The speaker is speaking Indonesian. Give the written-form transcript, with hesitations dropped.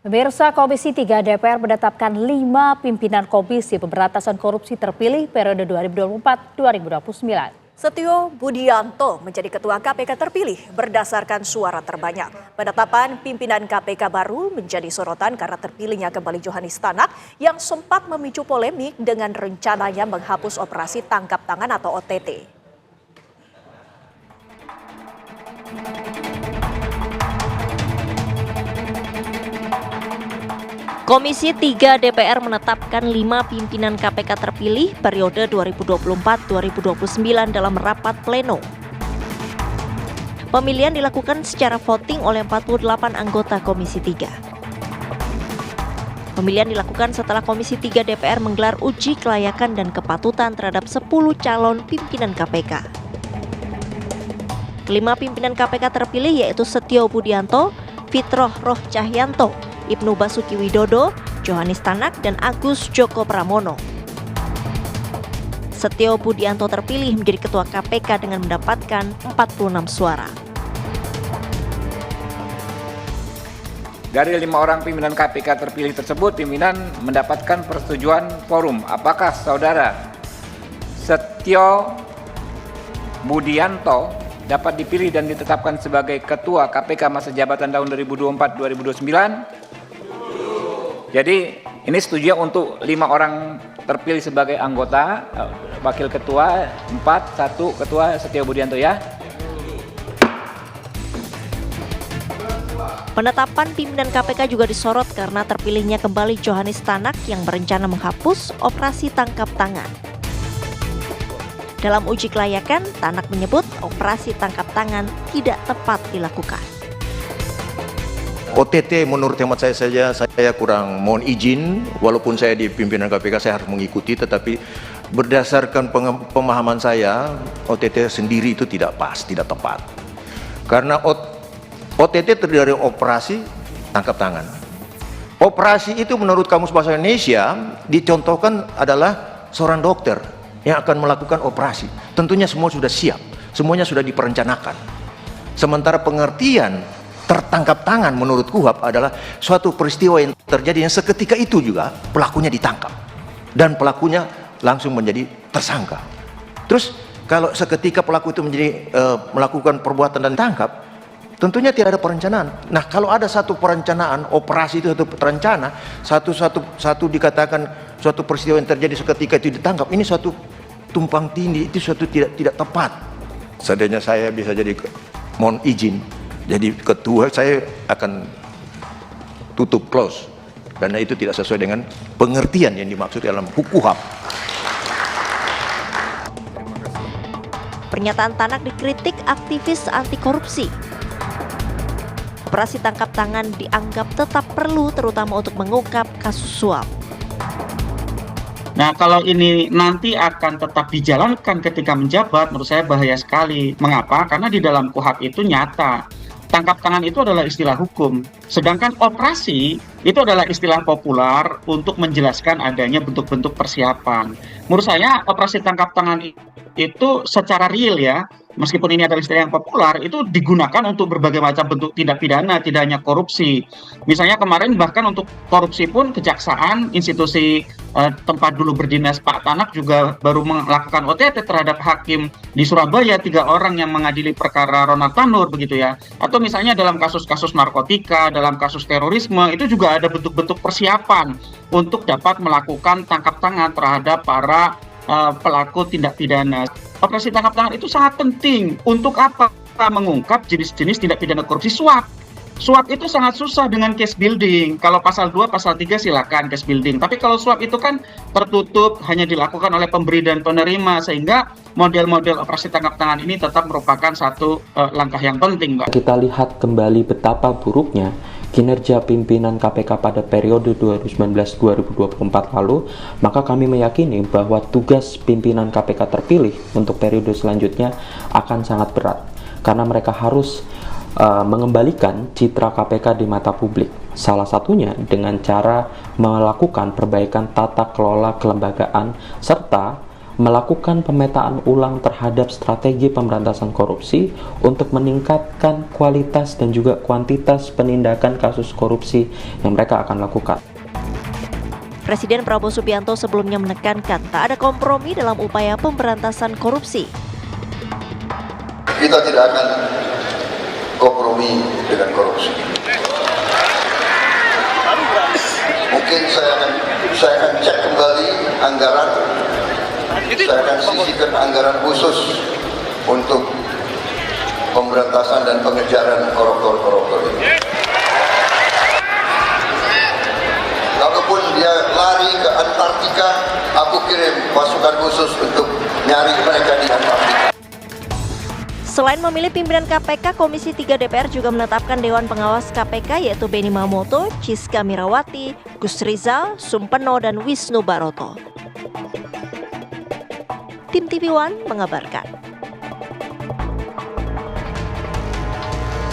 Pemirsa, Komisi 3 DPR menetapkan 5 pimpinan Komisi Pemberantasan Korupsi terpilih periode 2024-2029. Setio Budianto menjadi Ketua KPK terpilih berdasarkan suara terbanyak. Penetapan pimpinan KPK baru menjadi sorotan karena terpilihnya kembali Johanis Tanak yang sempat memicu polemik dengan rencananya menghapus operasi tangkap tangan atau OTT. Komisi 3 DPR menetapkan 5 pimpinan KPK terpilih periode 2024-2029 dalam rapat pleno. Pemilihan dilakukan secara voting oleh 48 anggota Komisi 3. Pemilihan dilakukan setelah Komisi 3 DPR menggelar uji kelayakan dan kepatutan terhadap 10 calon pimpinan KPK. Kelima pimpinan KPK terpilih yaitu Setio Budianto, Fitroh Roh Cahyanto, Ibnu Basuki Widodo, Johanis Tanak, dan Agus Joko Pramono. Setio Budianto terpilih menjadi Ketua KPK dengan mendapatkan 46 suara. Dari 5 orang pimpinan KPK terpilih tersebut, pimpinan mendapatkan persetujuan forum. Apakah saudara Setio Budianto dapat dipilih dan ditetapkan sebagai Ketua KPK masa jabatan tahun 2024-2029? Jadi ini setuju untuk 5 orang terpilih sebagai anggota, wakil ketua 4, 1 ketua Setio Budianto ya. Penetapan pimpinan KPK juga disorot karena terpilihnya kembali Johanis Tanak yang berencana menghapus operasi tangkap tangan. Dalam uji kelayakan, Tanak menyebut operasi tangkap tangan tidak tepat dilakukan. OTT menurut hemat saya saja, saya kurang mohon izin, walaupun saya di pimpinan KPK saya harus mengikuti, tetapi berdasarkan pemahaman saya, OTT sendiri itu tidak pas, tidak tepat. Karena OTT terdiri dari operasi tangkap tangan. Operasi itu menurut Kamus Bahasa Indonesia dicontohkan adalah seorang dokter yang akan melakukan operasi. Tentunya semua sudah siap, semuanya sudah diperencanakan. Sementara pengertian tertangkap tangan menurut KUHP adalah suatu peristiwa yang terjadi yang seketika itu juga pelakunya ditangkap dan pelakunya langsung menjadi tersangka. Terus kalau seketika pelaku itu menjadi melakukan perbuatan dan tangkap, tentunya tidak ada perencanaan. Nah, kalau ada satu perencanaan, operasi itu satu terencana, satu dikatakan suatu peristiwa yang terjadi seketika itu ditangkap, ini suatu tumpang tindih, itu suatu tidak tepat. Seandainya saya bisa jadi, mohon izin, jadi ketua, saya akan tutup close karena itu tidak sesuai dengan pengertian yang dimaksud dalam KUHP. Pernyataan Tanak dikritik aktivis anti korupsi. Operasi tangkap tangan dianggap tetap perlu terutama untuk mengungkap kasus suap. Nah, kalau ini nanti akan tetap dijalankan ketika menjabat, menurut saya bahaya sekali. Mengapa? Karena di dalam KUHP itu nyata. Tangkap tangan itu adalah istilah hukum. Sedangkan operasi itu adalah istilah populer untuk menjelaskan adanya bentuk-bentuk persiapan. Menurut saya operasi tangkap tangan itu secara real ya, meskipun ini adalah istilah yang populer, itu digunakan untuk berbagai macam bentuk tindak pidana, tidak hanya korupsi. Misalnya kemarin bahkan untuk korupsi pun kejaksaan, institusi tempat dulu berdinas Pak Tanak juga baru melakukan OTT terhadap hakim di Surabaya, 3 orang yang mengadili perkara Ronald Tanur begitu ya. Atau misalnya dalam kasus-kasus narkotika, dalam kasus terorisme, itu juga ada bentuk-bentuk persiapan untuk dapat melakukan tangkap tangan terhadap para pelaku tindak pidana. Operasi tangkap tangan itu sangat penting. Untuk apa? Mengungkap jenis-jenis tindak pidana korupsi suap. Suap itu sangat susah dengan case building. Kalau pasal 2, pasal 3 silakan case building. Tapi kalau suap itu kan tertutup, hanya dilakukan oleh pemberi dan penerima. Sehingga model-model operasi tangkap tangan ini tetap merupakan satu langkah yang penting, Mbak. Kita lihat kembali betapa buruknya kinerja pimpinan KPK pada periode 2019-2024 lalu, maka kami meyakini bahwa tugas pimpinan KPK terpilih untuk periode selanjutnya akan sangat berat. Karena mereka harus mengembalikan citra KPK di mata publik. Salah satunya dengan cara melakukan perbaikan tata kelola kelembagaan serta melakukan pemetaan ulang terhadap strategi pemberantasan korupsi untuk meningkatkan kualitas dan juga kuantitas penindakan kasus korupsi yang mereka akan lakukan. Presiden Prabowo Subianto sebelumnya menekankan tak ada kompromi dalam upaya pemberantasan korupsi. Kita tidak akan kompromi dengan korupsi. Mungkin saya akan cek kembali anggaran. Saya akan sisihkan anggaran khusus untuk pemberantasan dan pengejaran koruptor ini. Kalaupun dia lari ke Antartika, aku kirim pasukan khusus untuk nyari mereka di Antartika. Selain memilih pimpinan KPK, Komisi 3 DPR juga menetapkan Dewan Pengawas KPK yaitu Beni Mamoto, Ciska Mirawati, Gus Rizal, Sumpeno, dan Wisnu Baroto. Tim TV One mengabarkan.